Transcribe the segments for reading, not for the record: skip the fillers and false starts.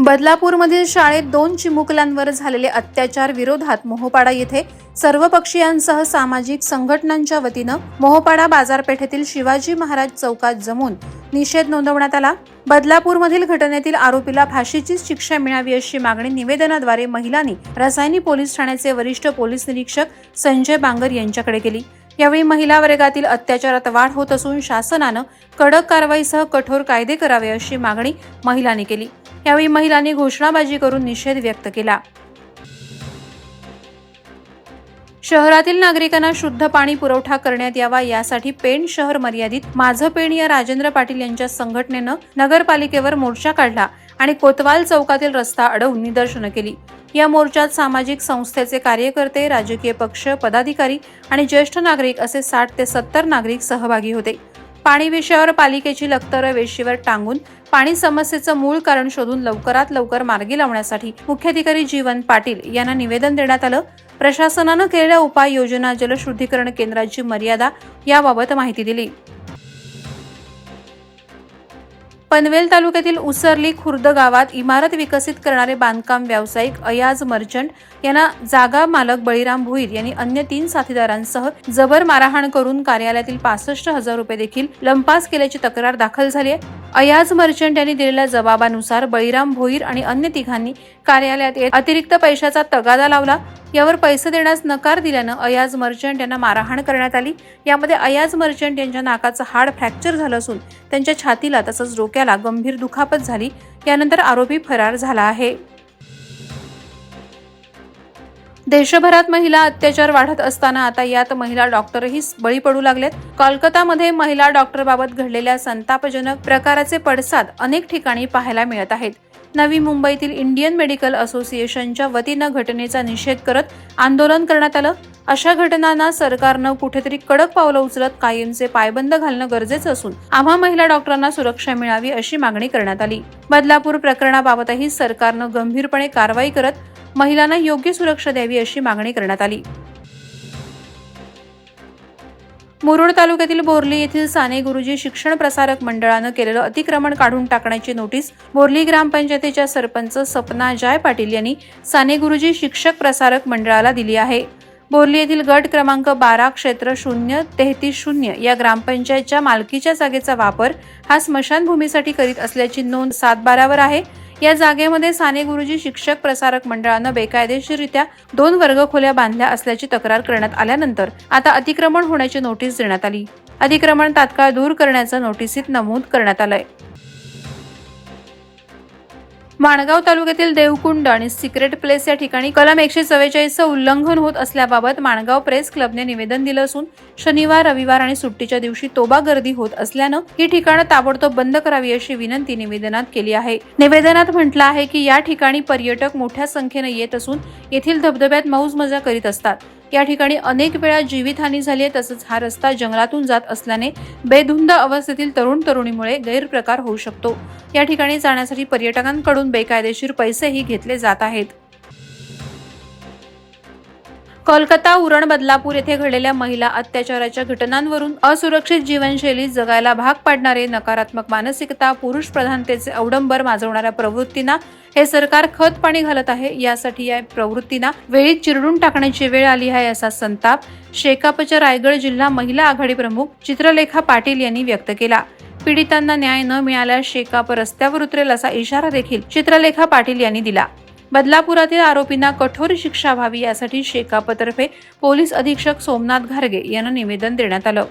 बदलापूरमधील शाळेत 2 चिमुकल्यांवर झालेले अत्याचार विरोधात मोहोपाडा येथे सर्वपक्षीयांसह सामाजिक संघटनांच्या वतीनं मोहोपाडा बाजारपेठेतील शिवाजी महाराज चौकात जमून निषेध नोंदवण्यात आला। बदलापूरमधील घटनेतील आरोपीला फाशीची शिक्षा मिळावी अशी मागणी निवेदनाद्वारे महिलांनी रसायनी पोलीस ठाण्याचे वरिष्ठ पोलीस निरीक्षक संजय बांगर यांच्याकडे केली। यावेळी महिला वर्गातील अत्याचारात वाढ होत असून शासनानं कडक कारवाईसह कठोर कायदे करावे अशी मागणी महिलांनी केली। यावेळी महिलांनी घोषणाबाजी करून निषेध व्यक्त केला। शहरातील नागरिकांना शुद्ध पाणी पुरवठा करण्यात यावा यासाठी पेण शहर मर्यादित माझं पेण या राजेंद्र पाटील यांच्या संघटनेनं नगरपालिकेवर मोर्चा काढला आणि कोतवाल चौकातील रस्ता अडवून निदर्शनं केली। या मोर्चात सामाजिक संस्थेचे कार्यकर्ते, राजकीय पक्ष, पदाधिकारी आणि ज्येष्ठ नागरिक असे 60 ते 70 नागरिक सहभागी होते। पाणी विषयावर पालिकेची लखतर वेशीवर टांगून पाणी समस्येचं मूळ कारण शोधून लवकरात लवकर मार्गी लावण्यासाठी मुख्याधिकारी जीवन पाटील यांना निवेदन देण्यात आलं। प्रशासनानं केलेल्या उपाययोजना, जलशुद्धीकरण केंद्राची मर्यादा याबाबत माहिती दिली। पनवेल तालुक्यातील उसरली खुर्द गावात इमारत विकसित करणारे बांधकाम व्यावसायिक अयाज मर्चंट यांना जागा मालक बळीराम भोईर यांनी अन्य 3 साथीदारांसह जबर मारहाण करून कार्यालयातील 65,000 रुपये देखील लंपास केल्याची तक्रार दाखल झाली आहे। अयाज मर्चंट यांनी दिलेल्या जबाबानुसार बळीराम भोईर आणि अन्य तिघांनी कार्यालयात येत अतिरिक्त पैशाचा तगादा लावला। यावर पैसे देण्यास नकार दिल्यानं अयाज मर्चंट यांना मारहाण करण्यात आली। यामध्ये अयाज मर्चंट यांच्या नाकाचं हाड फ्रॅक्चर झालं असून त्यांच्या छातीला तसंच डोक्याला गंभीर दुखापत झाली। यानंतर आरोपी फरार झाला आहे। देशभरात महिला अत्याचार वाढत असताना आता यात महिला डॉक्टरही बळी पडू लागलेत। कोलकातामध्ये महिला डॉक्टरबाबत घडलेल्या संतापजनक प्रकाराचे पडसाद अनेक ठिकाणी पाहायला मिळत आहेत। नवी मुंबईतील इंडियन मेडिकल असोसिएशनच्या वतीनं घटनेचा निषेध करत आंदोलन करण्यात आलं। अशा घटनांना सरकारनं कुठेतरी कडक पावलं उचलत कायमचे पायबंद घालणं गरजेचं असून आम्हा महिला डॉक्टरांना सुरक्षा मिळावी अशी मागणी करण्यात आली। बदलापूर प्रकरणाबाबतही सरकारनं गंभीरपणे कारवाई करत महिलांना योग्य सुरक्षा द्यावी अशी मागणी करण्यात आली। मुरुड तालुक्यातील बोर्ली येथील साने गुरुजी शिक्षण प्रसारक मंडळानं केलेलं अतिक्रमण काढून टाकण्याची नोटीस बोर्ली ग्रामपंचायतीच्या सरपंच सपना जय पाटील यांनी साने गुरुजी शिक्षक प्रसारक मंडळाला दिली आहे। बोर्ली येथील गट क्रमांक 12 क्षेत्र 033 या ग्रामपंचायतच्या मालकीच्या जागेचा वापर हा स्मशानभूमीसाठी करीत असल्याची नोंद 7/12 वर आहे। या जागेमध्ये साने गुरुजी शिक्षक प्रसारक मंडळानं बेकायदेशीररित्या 2 वर्गखोल्या बांधल्या असल्याची तक्रार करण्यात आल्यानंतर आता अतिक्रमण होण्याची नोटीस देण्यात आली। अतिक्रमण तात्काळ दूर करण्याचं नोटीसीत नमूद करण्यात आलंय। माणगाव तालुक्यातील देवकुंड आणि सिक्रेट प्लेस या ठिकाणी कलम 144 उल्लंघन होत असल्याबाबत माणगाव प्रेस क्लबने निवेदन दिलं असून शनिवार, रविवार आणि सुट्टीच्या दिवशी तोबा गर्दी होत असल्यानं ही ठिकाणं ताबडतोब बंद करावी अशी विनंती निवेदनात केली आहे। निवेदनात म्हटलं आहे की या ठिकाणी पर्यटक मोठ्या संख्येने येत असून येथील धबधब्यात मौज मजा करीत असतात। या ठिकाणी अनेक वेळा जीवितहानी झाली आहे। तसंच हा रस्ता जंगलातून जात असल्याने बेधुंद अवस्थेतील तरुण तरुणीमुळे गैरप्रकार होऊ शकतो। या ठिकाणी जाण्यासाठी पर्यटकांकडून बेकायदेशीर पैसेही घेतले जात आहेत। कोलकाता उरण बदलापूर येथे घडलेल्या महिला अत्याचाराच्या घटनांवरून असुरक्षित जीवनशैली जगायला भाग पाडणारे, नकारात्मक मानसिकता, पुरुष प्रधानतेचे अवडंबर माजवणाऱ्या प्रवृत्तींना हे सरकार खत पाणी घालत आहे। यासाठी या प्रवृत्तींना वेळीच चिरडून टाकण्याची वेळ आली आहे असा संताप शेकापच्या रायगड जिल्हा महिला आघाडी प्रमुख चित्रलेखा पाटील यांनी व्यक्त केला। पीडितांना न्याय न मिळाल्यास शेकाप रस्त्यावर उतरेल असा इशारा देखील चित्रलेखा पाटील यांनी दिला। बदलापुरातील आरोपींना कठोर शिक्षा व्हावी यासाठी शेकापतर्फे पोलीस अधीक्षक सोमनाथ घारगे यांना निवेदन देण्यात आलं।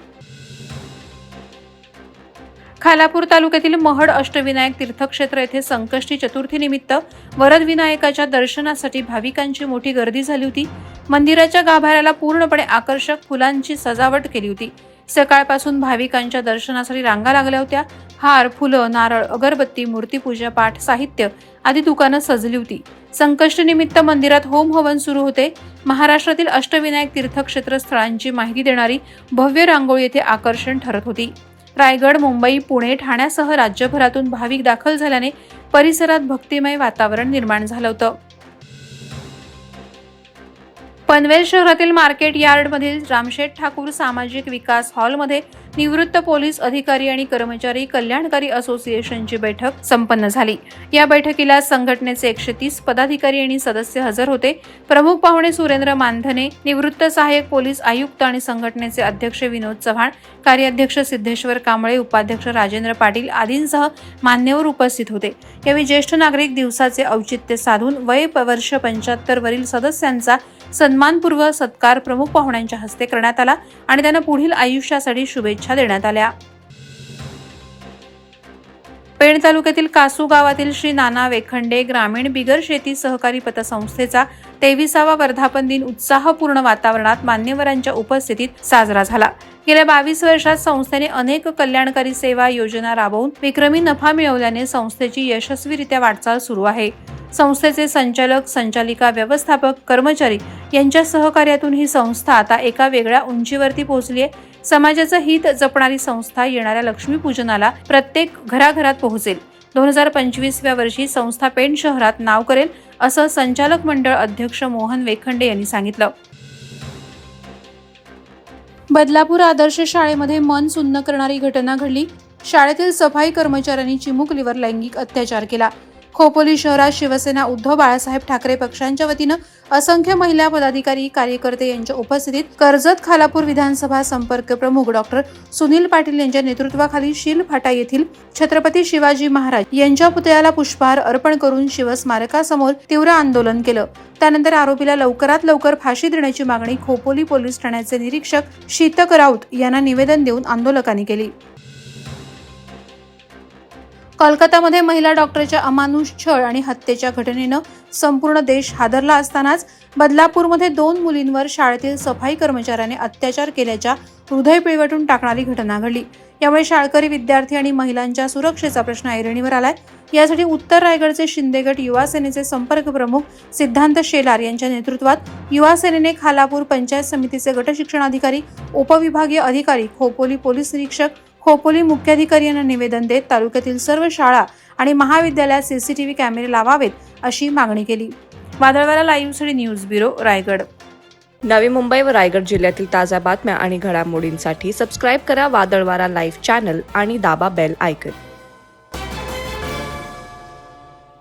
खालापूर तालुक्यातील महड अष्टविनायक तीर्थक्षेत्र येथे संकष्टी चतुर्थी निमित्त वरद विनायकाच्या दर्शनासाठी भाविकांची मोठी गर्दी झाली होती। मंदिराच्या गाभाऱ्याला पूर्णपणे आकर्षक फुलांची सजावट केली होती। सकाळपासून भाविकांच्या दर्शनासाठी रांगा लागल्या होत्या। हार, फुलं, नारळ, अगरबत्ती, मूर्तीपूजा, पाठ साहित्य आदी दुकानं सजली होती। संकष्टी निमित्त मंदिरात होम हवन सुरू होते। महाराष्ट्रातील अष्टविनायक तीर्थक्षेत्र स्थळांची माहिती देणारी भव्य रांगोळी येथे आकर्षण ठरत होती। रायगड, मुंबई, पुणे, ठाण्यासह राज्यभरातून भाविक दाखल झाल्याने परिसरात भक्तिमय वातावरण निर्माण झालं होतं। पनवेल शहरातील मार्केट यार्डमधील रामशेठ ठाकूर सामाजिक विकास हॉलमध्ये निवृत्त पोलीस अधिकारी आणि कर्मचारी कल्याणकारी असोसिएशनची बैठक संपन्न झाली। या बैठकीला संघटनेचे 130 पदाधिकारी आणि सदस्य हजर होते। प्रमुख पाहुणे सुरेंद्र मानधने, निवृत्त सहाय्यक पोलीस आयुक्त आणि संघटनेचे अध्यक्ष विनोद चव्हाण, कार्याध्यक्ष सिद्धेश्वर कांबळे, उपाध्यक्ष राजेंद्र पाटील आदींसह मान्यवर उपस्थित होते। यावेळी ज्येष्ठ नागरिक दिवसाचे औचित्य साधून वय वर्ष 75 वरील सदस्यांचा सन्मानपूर्वक सत्कार प्रमुख पाहुण्यांच्या हस्ते करण्यात आला आणि त्यांना पुढील आयुष्यासाठी शुभेच्छा देण्यात आल्या। पेण तालुक्यातील कासू गावातील श्री नाना वेखंडे ग्रामीण बिगर शेती सहकारी पतसंस्थेचा 23वा वर्धापन दिन उत्साहपूर्ण वातावरणात मान्यवरांच्या उपस्थितीत साजरा झाला। गेल्या 22 वर्षात संस्थेने अनेक कल्याणकारी सेवा योजना राबवून विक्रमी नफा मिळवल्याने संस्थेची यशस्वीरित्या वाटचाल सुरू आहे। संस्थेचे संचालक, संचालिका, व्यवस्थापक, कर्मचारी यांच्या सहकार्यातून ही संस्था आता एका वेगळ्या उंचीवरती पोहोचली आहे। समाजाचं हित जपणारी संस्था येणाऱ्या लक्ष्मीपूजनाला प्रत्येक घराघरात पोहोचेल। 2025व्या वर्षी संस्था पेण शहरात नाव करेल, असं संचालक मंडळ अध्यक्ष मोहन वेखंडे यांनी सांगितलं। बदलापूर आदर्श शाळेमध्ये मन सुन्न करणारी घटना घडली। शाळेतील सफाई कर्मचाऱ्यांनी चिमुकलीवर लैंगिक अत्याचार केला। खोपोली शहरात शिवसेना उद्धव बाळासाहेब ठाकरे पक्षांच्या वतीनं असंख्य महिला पदाधिकारी, कार्यकर्ते यांच्या उपस्थितीत कर्जत खालापूर विधानसभा संपर्क प्रमुख डॉक्टर सुनील पाटील यांच्या नेतृत्वाखाली शील फाटा येथील छत्रपती शिवाजी महाराज यांच्या पुतळ्याला पुष्पहार अर्पण करून शिवस्मारकासमोर तीव्र आंदोलन केलं। त्यानंतर आरोपीला लवकरात लवकर फाशी देण्याची मागणी खोपोली पोलीस ठाण्याचे निरीक्षक शीतक राऊत यांना निवेदन देऊन आंदोलकांनी केली। कोलकातामध्ये महिला डॉक्टरच्या अमानुष छळ आणि हत्येच्या घटनेनं संपूर्ण देश हादरला असतानाच बदलापूरमध्ये 2 मुलींवर शाळेतील सफाई कर्मचाऱ्याने अत्याचार केल्याच्या हृदय पिळवटून टाकणारी घटना घडली। यामुळे शाळकरी विद्यार्थी आणि महिलांच्या सुरक्षेचा प्रश्न ऐरणीवर आलाय। यासाठी उत्तर रायगडचे शिंदे गट युवा सेनेचे संपर्क प्रमुख सिद्धांत शेलार यांच्या नेतृत्वात युवा सेनेने खालापूर पंचायत समितीचे गट शिक्षणाधिकारी, उपविभागीय अधिकारी, खोपोली पोलीस निरीक्षक, खोपोली मुख्याधिकारी यांना निवेदन देत तालुक्यातील सर्व शाळा आणि महाविद्यालयात सीसीटीव्ही कॅमेरे लावावेत अशी मागणी केली। वादळवारा लाईव्हसाठी न्यूज ब्युरो, रायगड। नवी मुंबई व रायगड जिल्ह्यातील ताज्या बातम्या आणि घडामोडींसाठी सबस्क्राईब करा वादळवारा लाईव्ह चॅनल आणि दाबा बेल आयकॉन।